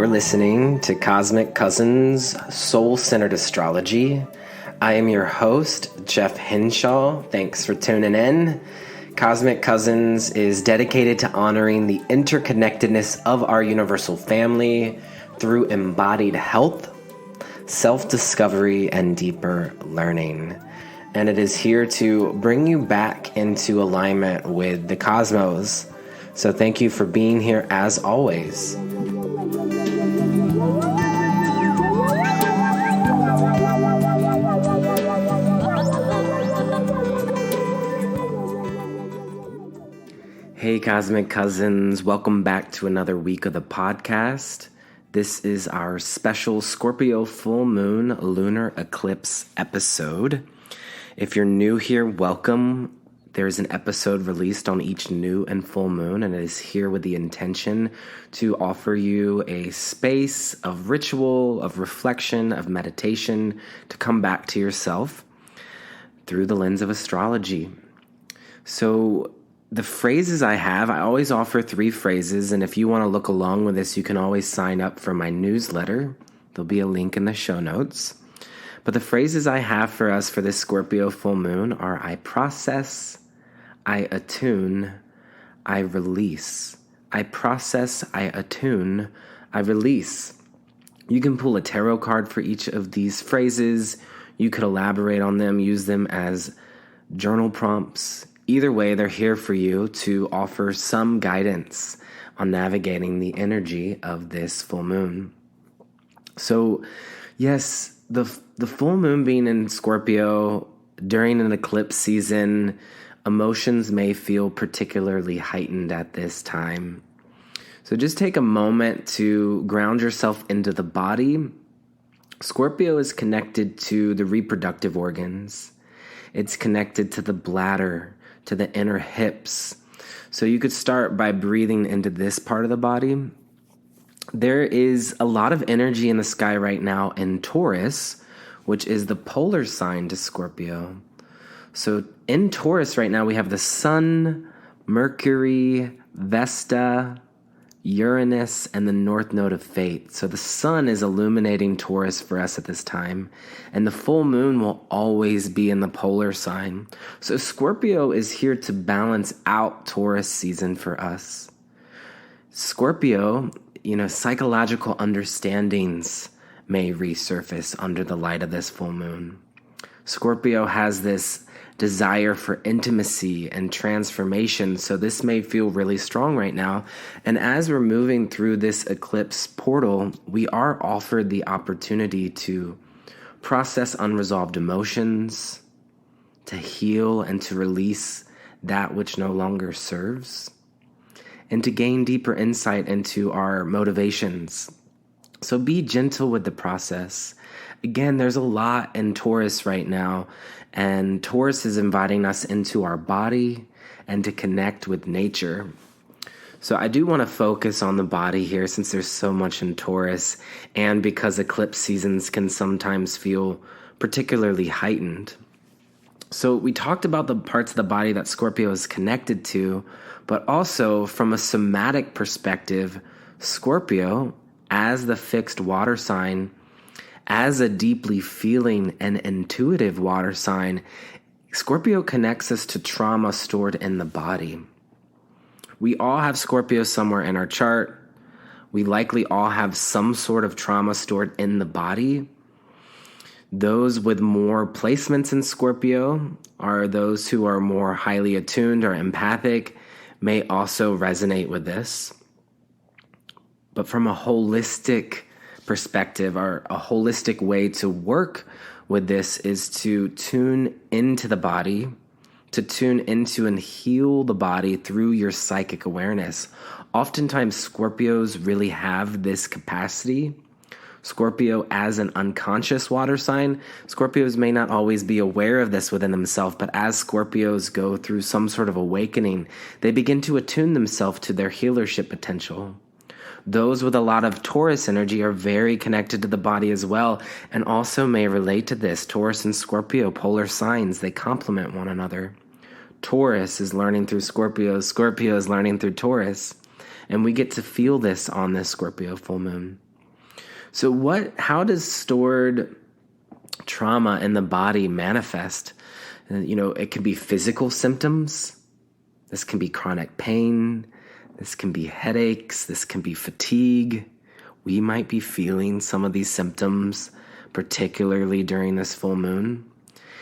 You're listening to Cosmic Cousins Soul-Centered Astrology. I am your host, Jeff Henshaw. Thanks for tuning in. Cosmic Cousins is dedicated to honoring the interconnectedness of our universal family through embodied health, self-discovery, and deeper learning. And it is here to bring you back into alignment with the cosmos. So thank you for being here as always. Hey Cosmic Cousins, welcome back to another week of the podcast. This is our special Scorpio Full Moon Lunar Eclipse episode. If you're new here, welcome. There's an episode released on each new and full moon, and it is here with the intention to offer you a space of ritual, of reflection, of meditation, to come back to yourself through the lens of astrology. So the phrases I always offer 3 phrases, and if you want to look along with this, you can always sign up for my newsletter. There'll be a link in the show notes. But the phrases I have for us for this Scorpio full moon are I process, I attune, I release. I process, I attune, I release. You can pull a tarot card for each of these phrases. You could elaborate on them, use them as journal prompts. Either way, they're here for you to offer some guidance on navigating the energy of this full moon. So, yes, the full moon being in Scorpio during an eclipse season, emotions may feel particularly heightened at this time. So just take a moment to ground yourself into the body. Scorpio is connected to the reproductive organs. It's connected to the bladder, to the inner hips. So you could start by breathing into this part of the body. There is a lot of energy in the sky right now in Taurus, which is the polar sign to Scorpio. So in Taurus right now, we have the Sun, Mercury, Vesta, Uranus, and the North Node of Fate. So the Sun is illuminating Taurus for us at this time, and the full moon will always be in the polar sign. So Scorpio is here to balance out Taurus season for us. Scorpio, psychological understandings may resurface under the light of this full moon. Scorpio has this desire for intimacy and transformation, so this may feel really strong right now. And as we're moving through this eclipse portal, we are offered the opportunity to process unresolved emotions, to heal and to release that which no longer serves, and to gain deeper insight into our motivations. So be gentle with the process. Again, there's a lot in Taurus right now, and Taurus is inviting us into our body and to connect with nature. So I do want to focus on the body here since there's so much in Taurus, and because eclipse seasons can sometimes feel particularly heightened. So we talked about the parts of the body that Scorpio is connected to, but also from a somatic perspective, Scorpio, as the fixed water sign, as a deeply feeling and intuitive water sign, Scorpio connects us to trauma stored in the body. We all have Scorpio somewhere in our chart. We likely all have some sort of trauma stored in the body. Those with more placements in Scorpio are those who are more highly attuned or empathic, may also resonate with this. But from a holistic perspective, or a holistic way to work with this is to tune into the body, to tune into and heal the body through your psychic awareness. Oftentimes, Scorpios really have this capacity. Scorpio as an unconscious water sign, Scorpios may not always be aware of this within themselves, but as Scorpios go through some sort of awakening, they begin to attune themselves to their healership potential. Those with a lot of Taurus energy are very connected to the body as well, and also may relate to this. Taurus and Scorpio, polar signs, they complement one another. Taurus is learning through Scorpio, Scorpio is learning through Taurus, and we get to feel this on this Scorpio full moon. So how does stored trauma in the body manifest? It can be physical symptoms. This can be chronic pain. This can be headaches. This can be fatigue. We might be feeling some of these symptoms, particularly during this full moon.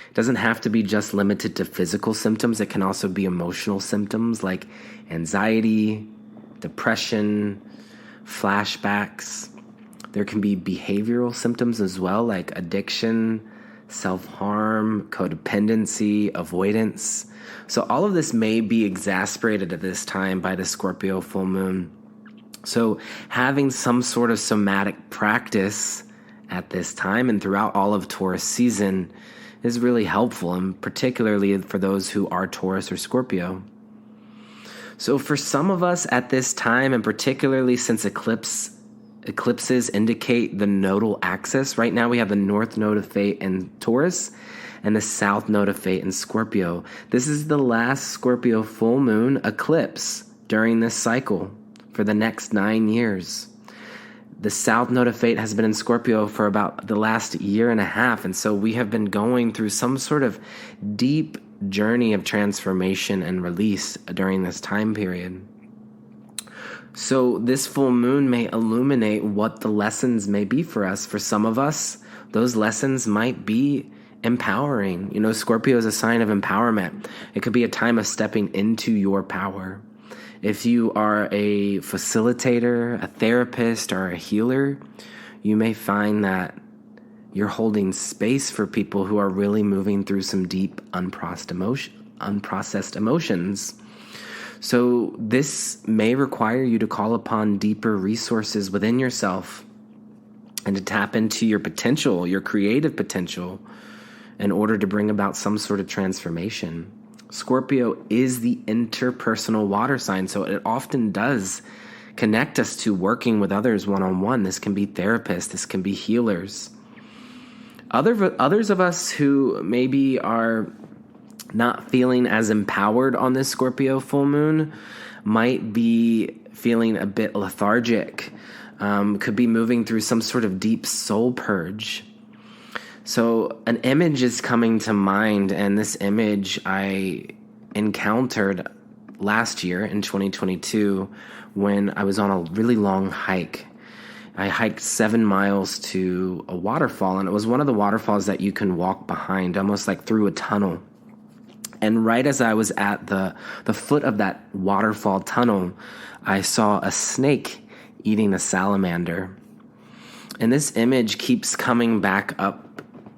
It doesn't have to be just limited to physical symptoms. It can also be emotional symptoms like anxiety, depression, flashbacks. There can be behavioral symptoms as well, like addiction, self-harm, codependency, avoidance. So all of this may be exacerbated at this time by the Scorpio full moon. So having some sort of somatic practice at this time and throughout all of Taurus season is really helpful, and particularly for those who are Taurus or Scorpio. So for some of us at this time, and particularly since eclipses indicate the nodal axis. Right now we have the North Node of Fate in Taurus and the South Node of Fate in Scorpio. This is the last Scorpio full moon eclipse during this cycle for the next 9 years. The South Node of Fate has been in Scorpio for about the last year and a half, and so we have been going through some sort of deep journey of transformation and release during this time period. So this full moon may illuminate what the lessons may be for us. For some of us, those lessons might be empowering. Scorpio is a sign of empowerment. It could be a time of stepping into your power. If you are a facilitator, a therapist, or a healer, you may find that you're holding space for people who are really moving through some deep, unprocessed emotions. So this may require you to call upon deeper resources within yourself and to tap into your potential, your creative potential, in order to bring about some sort of transformation. Scorpio is the interpersonal water sign, so it often does connect us to working with others one-on-one. This can be therapists, this can be healers. Others of us who maybe are not feeling as empowered on this Scorpio full moon might be feeling a bit lethargic, could be moving through some sort of deep soul purge. So an image is coming to mind, and this image I encountered last year in 2022 when I was on a really long hike. I hiked 7 miles to a waterfall, and it was one of the waterfalls that you can walk behind, almost like through a tunnel. And right as I was at the foot of that waterfall tunnel, I saw a snake eating a salamander. And this image keeps coming back up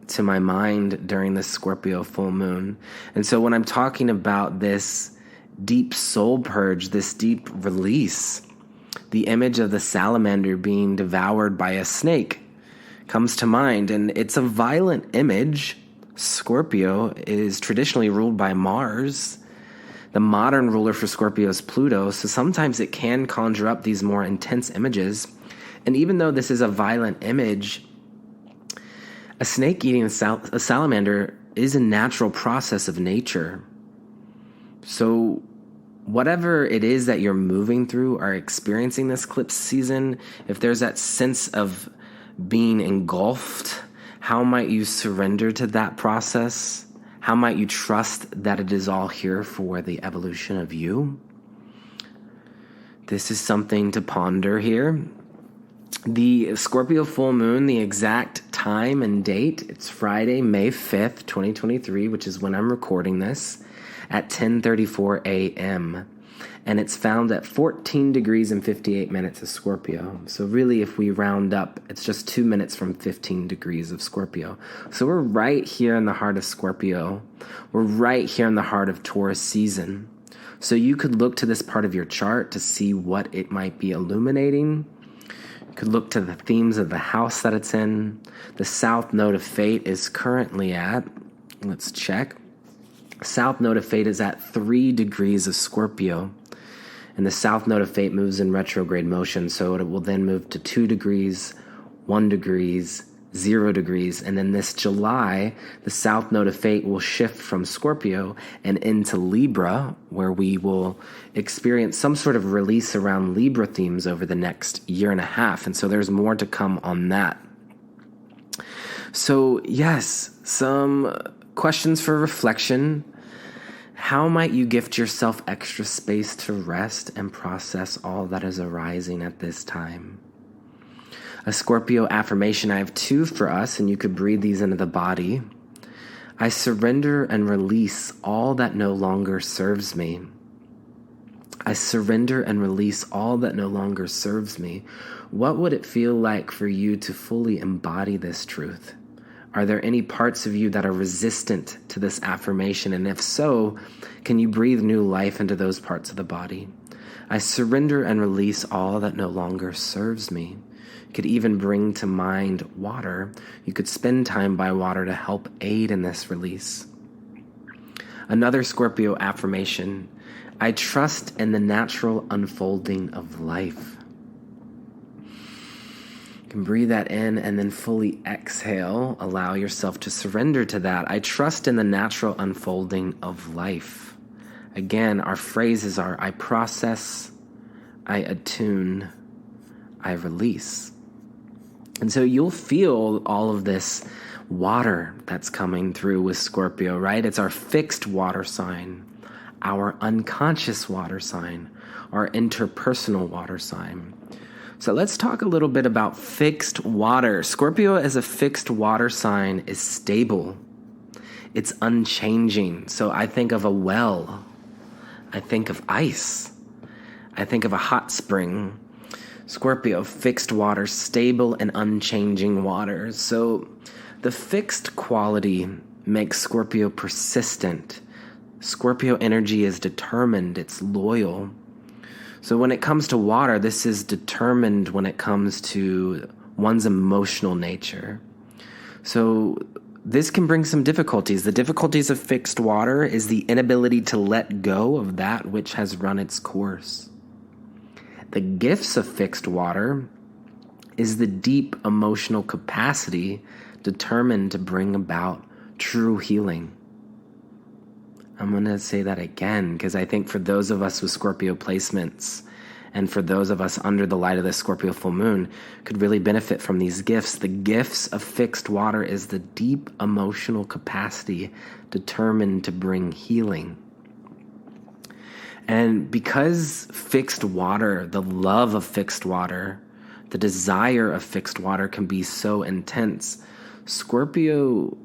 to my mind during the Scorpio full moon. And so when I'm talking about this deep soul purge, this deep release, the image of the salamander being devoured by a snake comes to mind. And it's a violent image. Scorpio is traditionally ruled by Mars. The modern ruler for Scorpio is Pluto, so sometimes it can conjure up these more intense images. And even though this is a violent image, a snake eating a salamander is a natural process of nature. So whatever it is that you're moving through or experiencing this eclipse season, if there's that sense of being engulfed, how might you surrender to that process? How might you trust that it is all here for the evolution of you? This is something to ponder here. The Scorpio full moon, the exact time and date, it's Friday, May 5th, 2023, which is when I'm recording this, at 10:34 a.m. And it's found at 14 degrees and 58 minutes of Scorpio. So really, if we round up, it's just 2 minutes from 15 degrees of Scorpio. So we're right here in the heart of Scorpio. We're right here in the heart of Taurus season. So you could look to this part of your chart to see what it might be illuminating. You could look to the themes of the house that it's in. The South Node of Fate is currently at, let's check. South Node of Fate is at 3 degrees of Scorpio. And the South Node of Fate moves in retrograde motion, so it will then move to 2 degrees, 1 degrees, 0 degrees. And then this July, the south node of fate will shift from Scorpio and into Libra, where we will experience some sort of release around Libra themes over the next year and a half. And so there's more to come on that. So yes, some questions for reflection. How might you gift yourself extra space to rest and process all that is arising at this time? A Scorpio affirmation, I have 2 for us, and you could breathe these into the body. I surrender and release all that no longer serves me. I surrender and release all that no longer serves me. What would it feel like for you to fully embody this truth? Are there any parts of you that are resistant to this affirmation? And if so, can you breathe new life into those parts of the body? I surrender and release all that no longer serves me. You could even bring to mind water. You could spend time by water to help aid in this release. Another Scorpio affirmation. I trust in the natural unfolding of life. Can breathe that in and then fully exhale. Allow yourself to surrender to that. I trust in the natural unfolding of life. Again, our phrases are I process, I attune, I release. And so you'll feel all of this water that's coming through with Scorpio, right? It's our fixed water sign, our unconscious water sign, our interpersonal water sign. So let's talk a little bit about fixed water. Scorpio as a fixed water sign is stable. It's unchanging. So I think of a well. I think of ice. I think of a hot spring. Scorpio, fixed water, stable and unchanging water. So the fixed quality makes Scorpio persistent. Scorpio energy is determined. It's loyal. So when it comes to water, this is determined when it comes to one's emotional nature. So this can bring some difficulties. The difficulties of fixed water is the inability to let go of that which has run its course. The gifts of fixed water is the deep emotional capacity determined to bring about true healing. I'm going to say that again because I think for those of us with Scorpio placements and for those of us under the light of the Scorpio full moon could really benefit from these gifts. The gifts of fixed water is the deep emotional capacity determined to bring healing. And because fixed water, the love of fixed water, the desire of fixed water can be so intense, Scorpio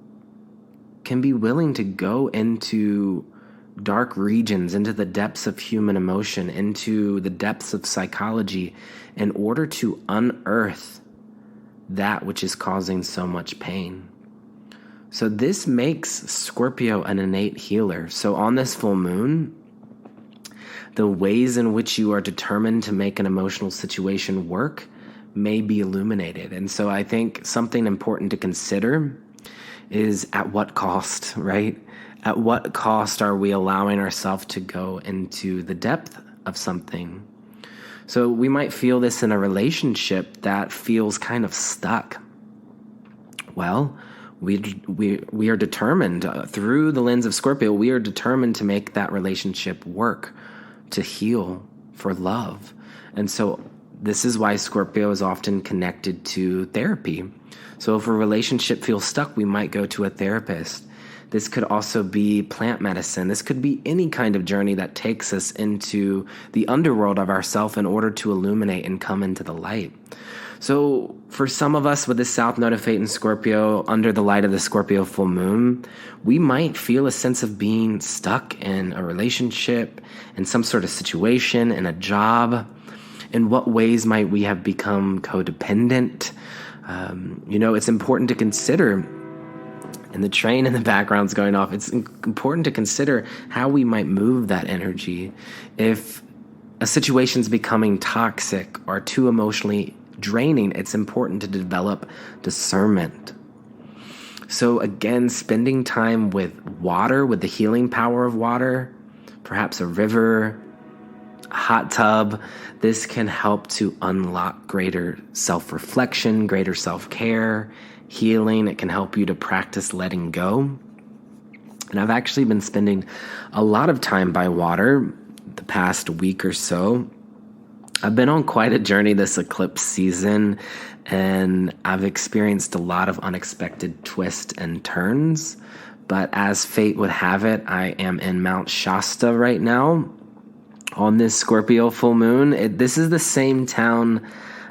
can be willing to go into dark regions, into the depths of human emotion, into the depths of psychology in order to unearth that which is causing so much pain. So this makes Scorpio an innate healer. So on this full moon, the ways in which you are determined to make an emotional situation work may be illuminated. And so I think something important to consider is at what cost, right? At what cost are we allowing ourselves to go into the depth of something? So we might feel this in a relationship that feels kind of stuck. Well, we are determined through the lens of Scorpio, we are determined to make that relationship work, to heal, for love. And so this is why Scorpio is often connected to therapy. So if a relationship feels stuck, we might go to a therapist. This could also be plant medicine. This could be any kind of journey that takes us into the underworld of ourself in order to illuminate and come into the light. So for some of us with the South Node of Fate and Scorpio under the light of the Scorpio full moon, we might feel a sense of being stuck in a relationship, in some sort of situation, in a job. In what ways might we have become codependent? It's important to consider, and the train in the background's going off, it's important to consider how we might move that energy. If a situation's becoming toxic or too emotionally draining, it's important to develop discernment. So again, spending time with water, with the healing power of water, perhaps a river, a hot tub, this can help to unlock greater self-reflection, greater self-care, healing. It can help you to practice letting go. And I've actually been spending a lot of time by water the past week or so. I've been on quite a journey this eclipse season, and I've experienced a lot of unexpected twists and turns. But as fate would have it, I am in Mount Shasta right now on this Scorpio full moon. This is the same town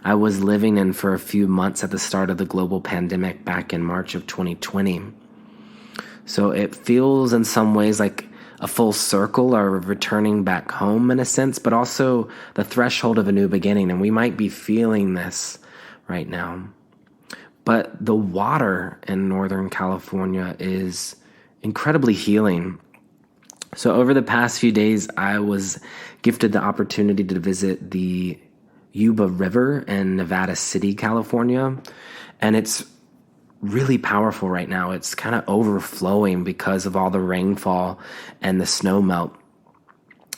I was living in for a few months at the start of the global pandemic back in March of 2020. So it feels in some ways like a full circle or returning back home in a sense, but also the threshold of a new beginning. And we might be feeling this right now. But the water in Northern California is incredibly healing. So over the past few days, I was gifted the opportunity to visit the Yuba River in Nevada City, California. And it's really powerful right now. It's kind of overflowing because of all the rainfall and the snow melt.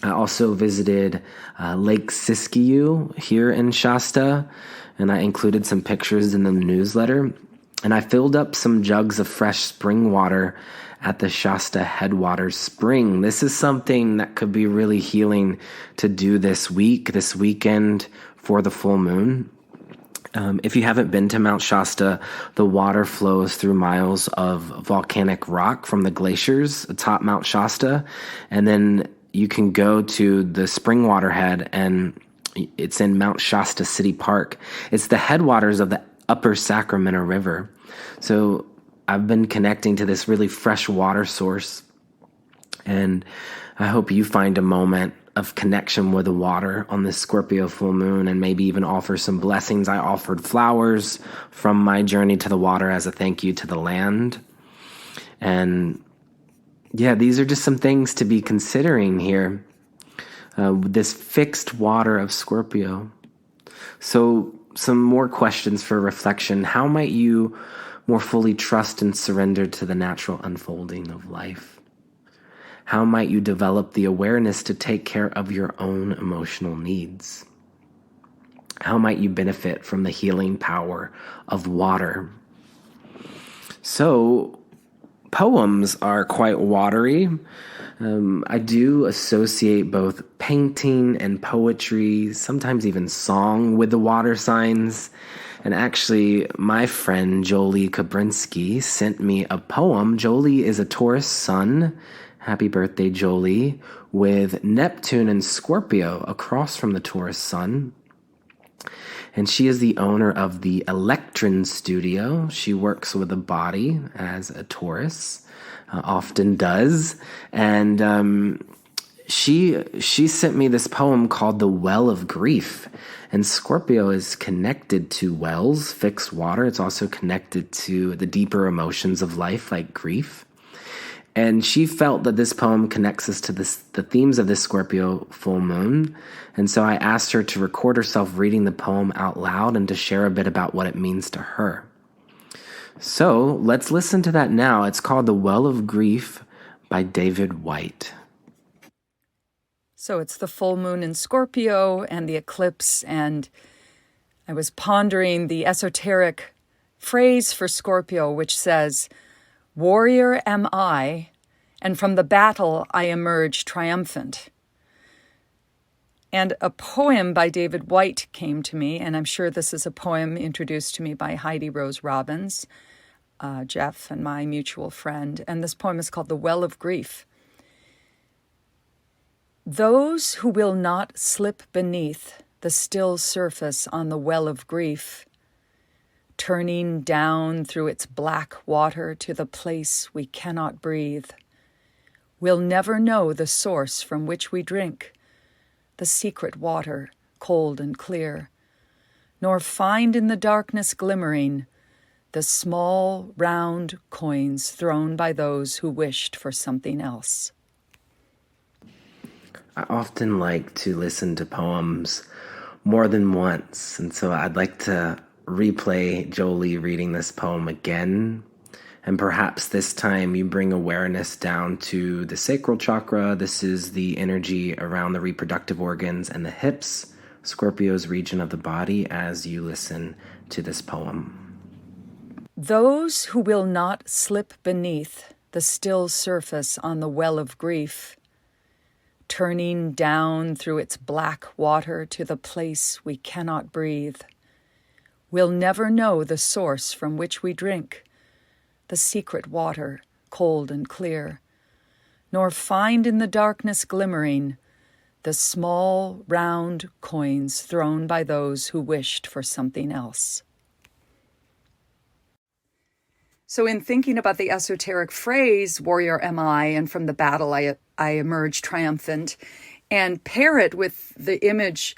I also visited Lake Siskiyou here in Shasta, and I included some pictures in the newsletter. And I filled up some jugs of fresh spring water at the Shasta Headwaters Spring. This is something that could be really healing to do this weekend for the full moon. If you haven't been to Mount Shasta, the water flows through miles of volcanic rock from the glaciers atop Mount Shasta. And then you can go to the spring waterhead, and it's in Mount Shasta City Park. It's the headwaters of the upper Sacramento River. So I've been connecting to this really fresh water source. And I hope you find a moment of connection with the water on this Scorpio full moon, and maybe even offer some blessings. I offered flowers from my journey to the water as a thank you to the land. And yeah, these are just some things to be considering here. This fixed water of Scorpio. So some more questions for reflection. How might you more fully trust and surrender to the natural unfolding of life? How might you develop the awareness to take care of your own emotional needs? How might you benefit from the healing power of water? So, poems are quite watery. I do associate both painting and poetry, sometimes even song, with the water signs. And actually, my friend Jolie Kobrinsky sent me a poem. Jolie is a Taurus Sun. Happy birthday, Jolie, with Neptune and Scorpio across from the Taurus Sun. And she is the owner of the Elektren Studio. She works with the body as a Taurus, often does. And she sent me this poem called The Well of Grief. And Scorpio is connected to wells, fixed water. It's also connected to the deeper emotions of life, like grief. And she felt that this poem connects us to the themes of this Scorpio full moon. And so I asked her to record herself reading the poem out loud and to share a bit about what it means to her. So let's listen to that now. It's called The Well of Grief by David Whyte. So it's the full moon in Scorpio and the eclipse, and I was pondering the esoteric phrase for Scorpio, which says, "Warrior am I, and from the battle I emerge triumphant." And a poem by David Whyte came to me, and I'm sure this is a poem introduced to me by Heidi Rose Robbins, Jeff and my mutual friend. And this poem is called The Well of Grief. Those who will not slip beneath the still surface on the well of grief, turning down through its black water to the place we cannot breathe, will never know the source from which we drink, the secret water, cold and clear, nor find in the darkness glimmering the small, round coins thrown by those who wished for something else. I often like to listen to poems more than once, and so I'd like to replay Jolie reading this poem again. And perhaps this time you bring awareness down to the sacral chakra. This is the energy around the reproductive organs and the hips, Scorpio's region of the body, as you listen to this poem. Those who will not slip beneath the still surface on the well of grief, turning down through its black water to the place we cannot breathe, will never know the source from which we drink, the secret water, cold and clear, nor find in the darkness glimmering the small, round coins thrown by those who wished for something else. So in thinking about the esoteric phrase, warrior am I, and from the battle I emerge triumphant, and pair it with the images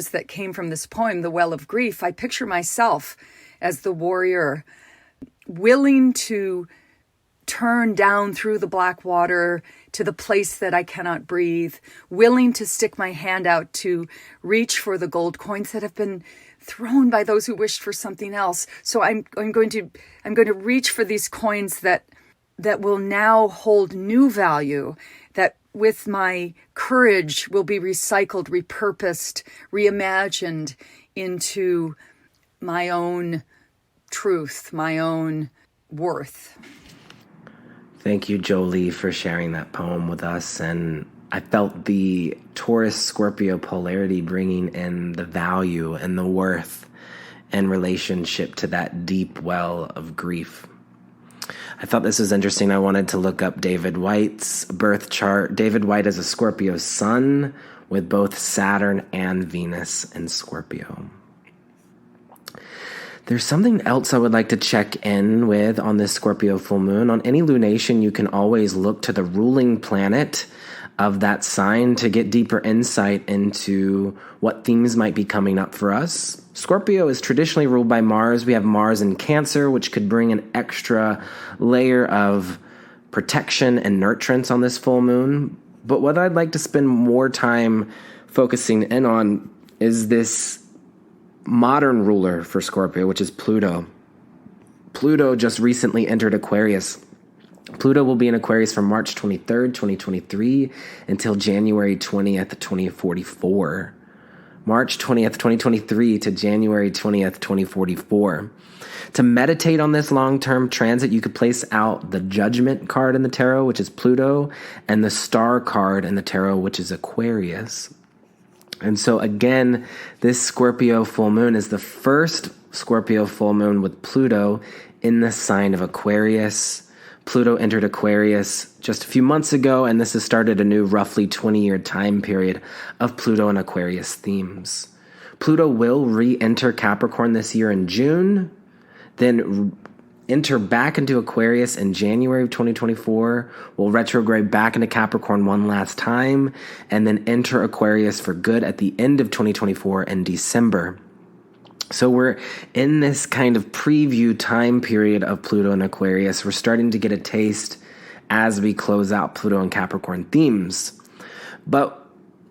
that came from this poem, The Well of Grief, I picture myself as the warrior, willing to turn down through the black water to the place that I cannot breathe, willing to stick my hand out to reach for the gold coins that have been thrown by those who wished for something else. So I'm going to reach for these coins that will now hold new value, that with my courage will be recycled, repurposed, reimagined into my own truth, my own worth. Thank you, Jolie, for sharing that poem with us. And I felt the Taurus-Scorpio polarity bringing in the value and the worth and relationship to that deep well of grief. I thought this was interesting. I wanted to look up David Whyte's birth chart. David Whyte is a Scorpio Sun with both Saturn and Venus in Scorpio. There's something else I would like to check in with on this Scorpio full moon. On any lunation, you can always look to the ruling planet of that sign to get deeper insight into what themes might be coming up for us. Scorpio is traditionally ruled by Mars. We have Mars in Cancer, which could bring an extra layer of protection and nurturance on this full moon. But what I'd like to spend more time focusing in on is this modern ruler for Scorpio, which is Pluto. Pluto just recently entered Aquarius. Pluto will be in Aquarius from March 23rd, 2023 until January 20th, 2044. March 20th, 2023 to January 20th, 2044. To meditate on this long-term transit, you could place out the Judgment card in the tarot, which is Pluto, and the Star card in the tarot, which is Aquarius. And so again, this Scorpio full moon is the first Scorpio full moon with Pluto in the sign of Aquarius. Pluto entered Aquarius just a few months ago, and this has started a new roughly 20-year time period of Pluto and Aquarius themes. Pluto will re-enter Capricorn this year in June, then enter back into Aquarius in January of 2024, will retrograde back into Capricorn one last time, and then enter Aquarius for good at the end of 2024 in December. So we're in this kind of preview time period of Pluto and Aquarius. We're starting to get a taste as we close out Pluto and Capricorn themes. But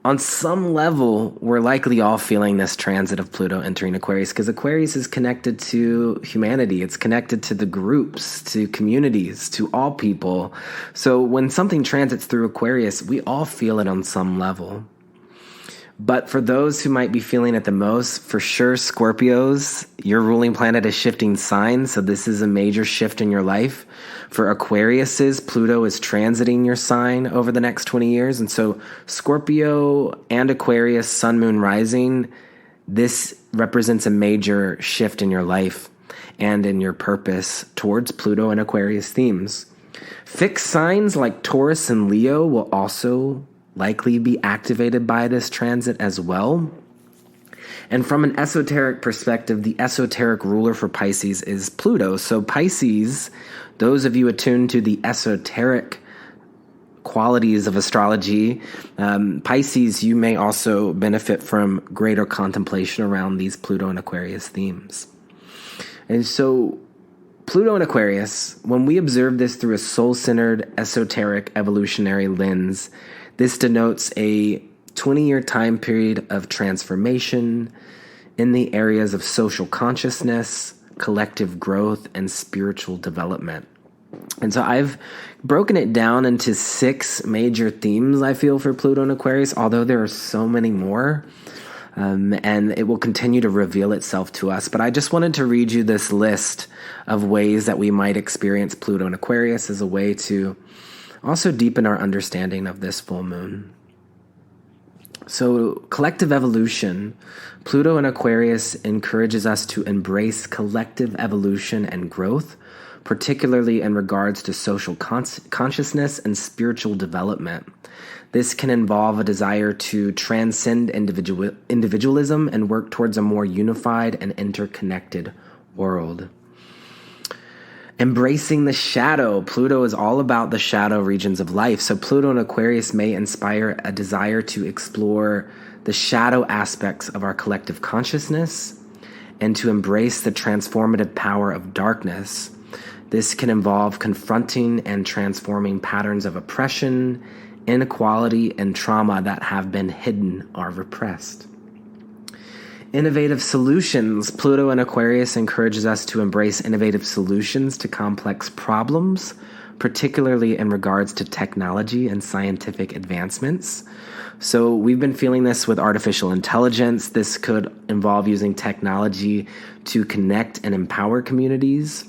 on some level, we're likely all feeling this transit of Pluto entering Aquarius because Aquarius is connected to humanity. It's connected to the groups, to communities, to all people. So when something transits through Aquarius, we all feel it on some level. But for those who might be feeling it the most, for sure, Scorpios, your ruling planet is shifting signs, so this is a major shift in your life. For Aquariuses, Pluto is transiting your sign over the next 20 years, and so Scorpio and Aquarius, Sun, Moon, Rising, this represents a major shift in your life and in your purpose towards Pluto and Aquarius themes. Fixed signs like Taurus and Leo will also likely be activated by this transit as well. And from an esoteric perspective, the esoteric ruler for Pisces is Pluto. So Pisces, those of you attuned to the esoteric qualities of astrology, Pisces, you may also benefit from greater contemplation around these Pluto and Aquarius themes. And so Pluto and Aquarius, when we observe this through a soul-centered, esoteric, evolutionary lens, this denotes a 20-year time period of transformation in the areas of social consciousness, collective growth, and spiritual development. And so I've broken it down into 6 major themes, I feel, for Pluto and Aquarius, although there are so many more. and it will continue to reveal itself to us. But I just wanted to read you this list of ways that we might experience Pluto in Aquarius as a way to also deepen our understanding of this full moon. So, collective evolution. Pluto in Aquarius encourages us to embrace collective evolution and growth, particularly in regards to social consciousness and spiritual development. This can involve a desire to transcend individualism and work towards a more unified and interconnected world. Embracing the shadow. Pluto is all about the shadow regions of life. So Pluto in Aquarius may inspire a desire to explore the shadow aspects of our collective consciousness and to embrace the transformative power of darkness. This can involve confronting and transforming patterns of oppression, inequality, and trauma that have been hidden or repressed. Innovative solutions. Pluto in Aquarius encourages us to embrace innovative solutions to complex problems, particularly in regards to technology and scientific advancements. So we've been feeling this with artificial intelligence. This could involve using technology to connect and empower communities.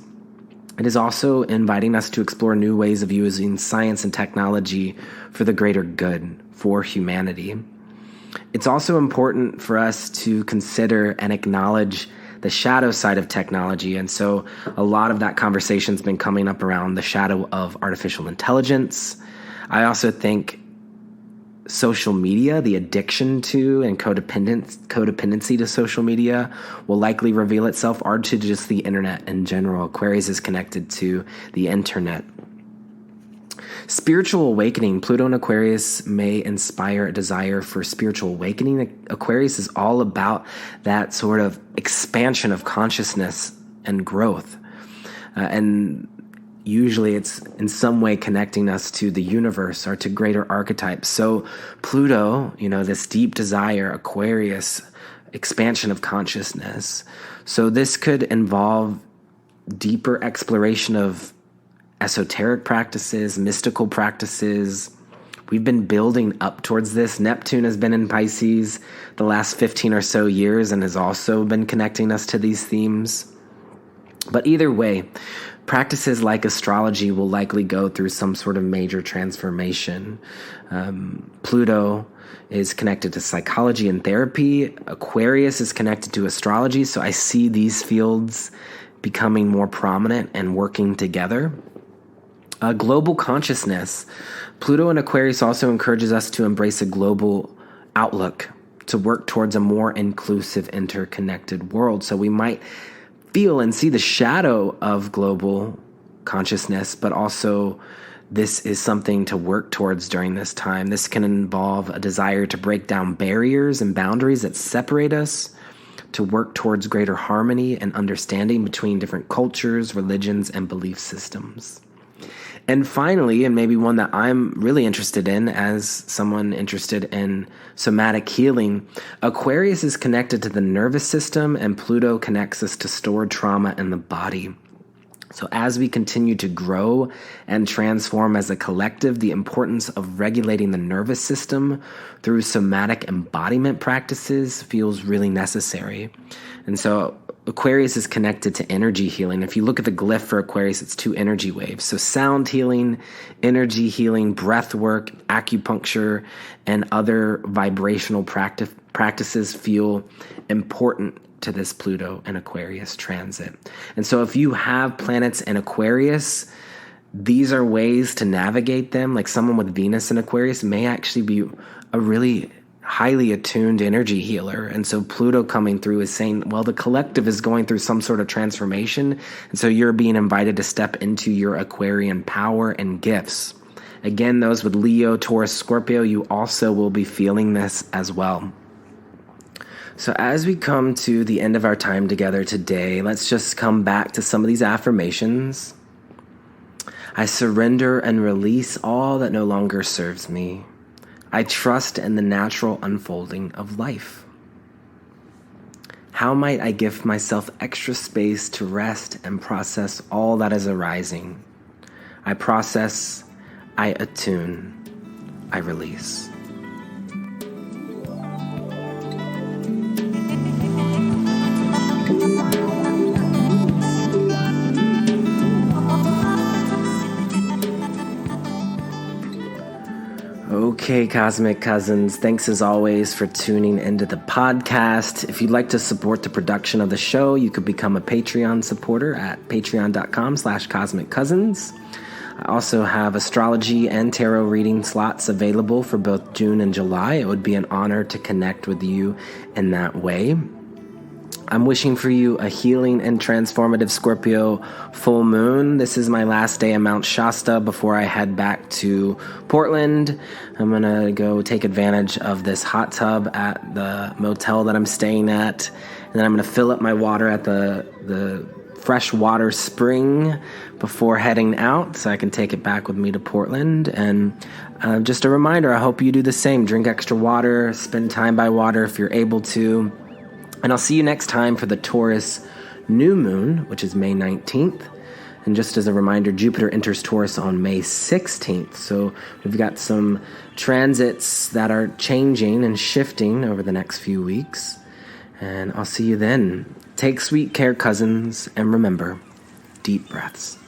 It is also inviting us to explore new ways of using science and technology for the greater good, for humanity. It's also important for us to consider and acknowledge the shadow side of technology. And so a lot of that conversation's been coming up around the shadow of artificial intelligence. I also think social media, the addiction to and codependency to social media will likely reveal itself, or to just the internet in general. Aquarius is connected to the internet. Spiritual awakening. Pluto in Aquarius may inspire a desire for spiritual awakening. Aquarius is all about that sort of expansion of consciousness and growth. And usually it's in some way connecting us to the universe or to greater archetypes. So Pluto, this deep desire, Aquarius, expansion of consciousness. So this could involve deeper exploration of esoteric practices, mystical practices. We've been building up towards this. Neptune has been in Pisces the last 15 or so years and has also been connecting us to these themes. But either way, practices like astrology will likely go through some sort of major transformation. Pluto is connected to psychology and therapy. Aquarius is connected to astrology. So I see these fields becoming more prominent and working together. Global consciousness. Pluto in Aquarius also encourages us to embrace a global outlook, to work towards a more inclusive, interconnected world. So we might feel and see the shadow of global consciousness, but also this is something to work towards during this time. This can involve a desire to break down barriers and boundaries that separate us, to work towards greater harmony and understanding between different cultures, religions, and belief systems. And finally, and maybe one that I'm really interested in as someone interested in somatic healing, Aquarius is connected to the nervous system, and Pluto connects us to stored trauma in the body. So as we continue to grow and transform as a collective, the importance of regulating the nervous system through somatic embodiment practices feels really necessary. And so Aquarius is connected to energy healing. If you look at the glyph for Aquarius, it's 2 energy waves. So sound healing, energy healing, breath work, acupuncture, and other vibrational practices feel important to this Pluto and Aquarius transit. And so if you have planets in Aquarius, these are ways to navigate them. Like someone with Venus in Aquarius may actually be a really highly attuned energy healer. And so Pluto coming through is saying, well, the collective is going through some sort of transformation. And so you're being invited to step into your Aquarian power and gifts. Again, those with Leo, Taurus, Scorpio, you also will be feeling this as well. So as we come to the end of our time together today, let's just come back to some of these affirmations. I surrender and release all that no longer serves me. I trust in the natural unfolding of life. How might I give myself extra space to rest and process all that is arising? I process, I attune, I release. Okay, Cosmic Cousins, thanks as always for tuning into the podcast. If you'd like to support the production of the show, you could become a Patreon supporter at patreon.com/Cosmic Cousins. I also have astrology and tarot reading slots available for both June and July. It would be an honor to connect with you in that way. I'm wishing for you a healing and transformative Scorpio full moon. This is my last day at Mount Shasta before I head back to Portland. I'm going to go take advantage of this hot tub at the motel that I'm staying at. And then I'm going to fill up my water at the freshwater spring before heading out so I can take it back with me to Portland. And just a reminder, I hope you do the same. Drink extra water, spend time by water if you're able to. And I'll see you next time for the Taurus new moon, which is May 19th. And just as a reminder, Jupiter enters Taurus on May 16th. So we've got some transits that are changing and shifting over the next few weeks. And I'll see you then. Take sweet care, cousins, and remember, deep breaths.